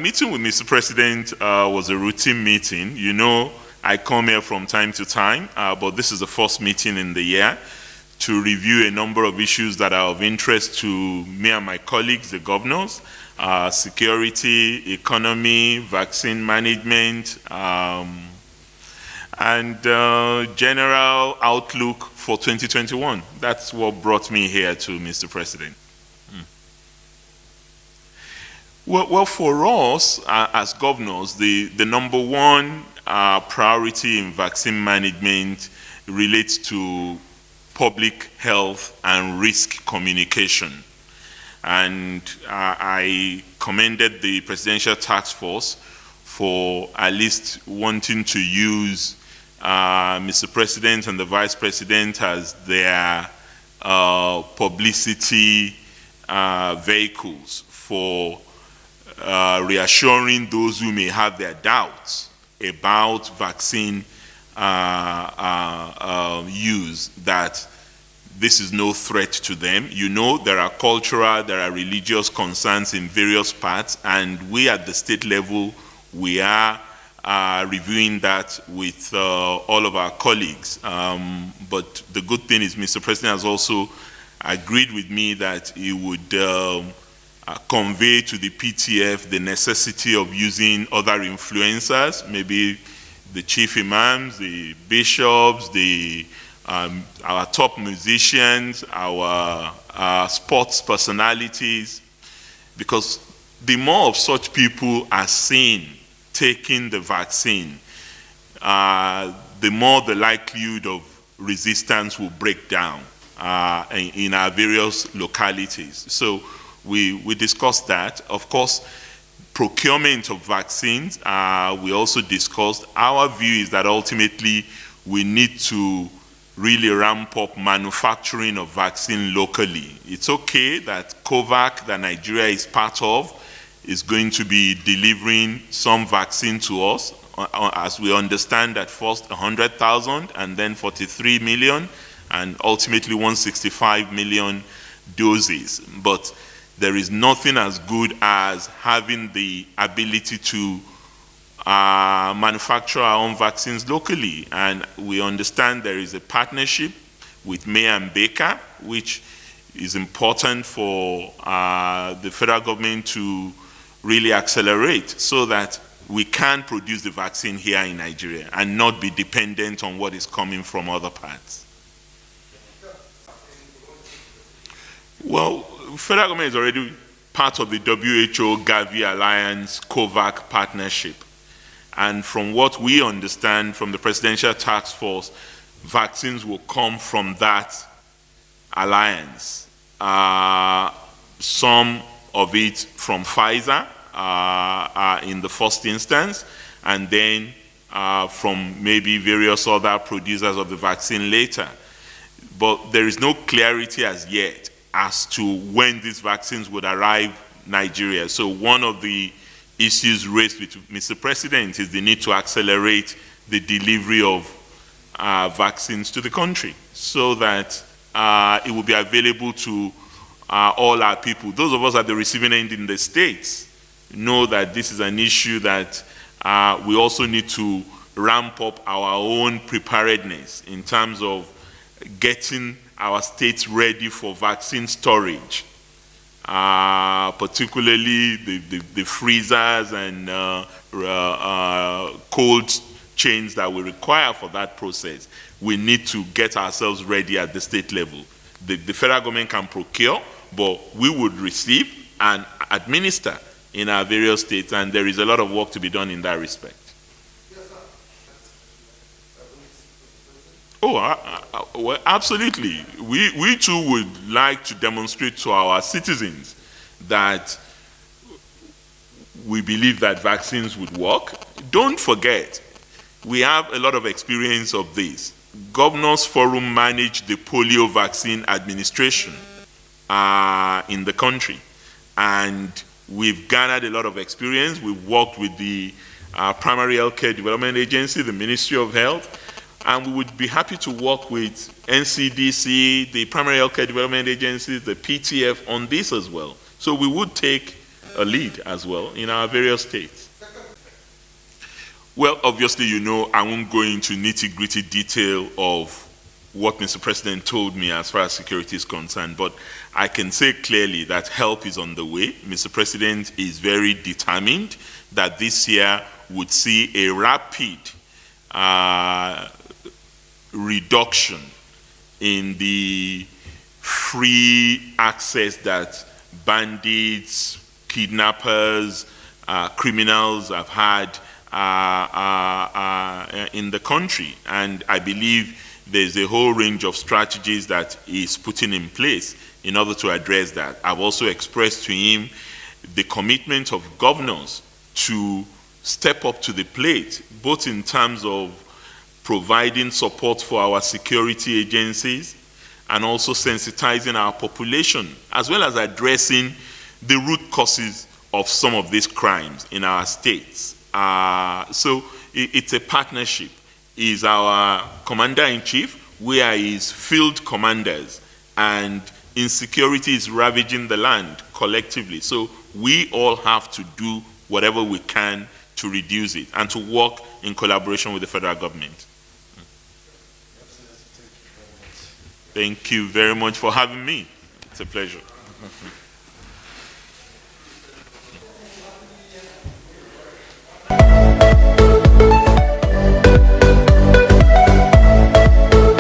meeting with Mr. President was a routine meeting. You know, I come here from time to time, but this is the first meeting in the year to review a number of issues that are of interest to me and my colleagues, the governors, security, economy, vaccine management, and general outlook for 2021. That's what brought me here to Mr. President. Well, for us as governors, the number one priority in vaccine management relates to public health and risk communication. And I commended the Presidential Task Force for at least wanting to use Mr. President and the Vice President as their publicity vehicles for reassuring those who may have their doubts about vaccine use, that this is no threat to them. You know, there are cultural, there are religious concerns in various parts, and we at the state level, we are reviewing that with all of our colleagues. But the good thing is Mr. President has also agreed with me that he would convey to the PTF the necessity of using other influencers, maybe the chief imams, the bishops, our top musicians, our sports personalities, because the more of such people are seen taking the vaccine, the more the likelihood of resistance will break down in our various localities. So we discussed that. Of course, procurement of vaccines, we also discussed. Our view is that ultimately we need to really ramp up manufacturing of vaccine locally. It's okay that COVAX, that Nigeria is part of, is going to be delivering some vaccine to us, as we understand that first 100,000 and then 43 million and ultimately 165 million doses. But there is nothing as good as having the ability to manufacture our own vaccines locally. And we understand there is a partnership with May and Baker, which is important for the federal government to really accelerate so that we can produce the vaccine here in Nigeria and not be dependent on what is coming from other parts. Well, federal government is already part of the WHO-Gavi Alliance COVAX partnership. And from what we understand from the Presidential Task Force, vaccines will come from that alliance. Some of it from Pfizer in the first instance, and then from maybe various other producers of the vaccine later. But there is no clarity as yet as to when these vaccines would arrive Nigeria. So one of the issues raised with Mr. President is the need to accelerate the delivery of vaccines to the country so that it will be available to all our people. Those of us at the receiving end in the States know that this is an issue that we also need to ramp up our own preparedness in terms of getting our states ready for vaccine storage, particularly the freezers and cold chains that we require for that process. We need to get ourselves ready at the state level. The federal government can procure, but we would receive and administer in our various states, and there is a lot of work to be done in that respect. Oh, well, absolutely. We too would like to demonstrate to our citizens that we believe that vaccines would work. Don't forget, we have a lot of experience of this. Governors Forum managed the polio vaccine administration in the country, and we've garnered a lot of experience. We've worked with the Primary Healthcare Development Agency, the Ministry of Health, and we would be happy to work with NCDC, the Primary Healthcare Development Agency, the PTF on this as well. So we would take a lead as well in our various states. Well, obviously, you know, I won't go into nitty-gritty detail of what Mr. President told me as far as security is concerned, but I can say clearly that help is on the way. Mr. President is very determined that this year would see a rapid reduction in the free access that bandits, kidnappers, criminals have had in the country. And I believe there's a whole range of strategies that is putting in place in order to address that. I've also expressed to him the commitment of governors to step up to the plate, both in terms of providing support for our security agencies and also sensitizing our population, as well as addressing the root causes of some of these crimes in our states. So it's a partnership. He's our commander-in-chief, we are his field commanders, and insecurity is ravaging the land collectively. So we all have to do whatever we can to reduce it and to work in collaboration with the federal government. Thank you very much for having me. It's a pleasure.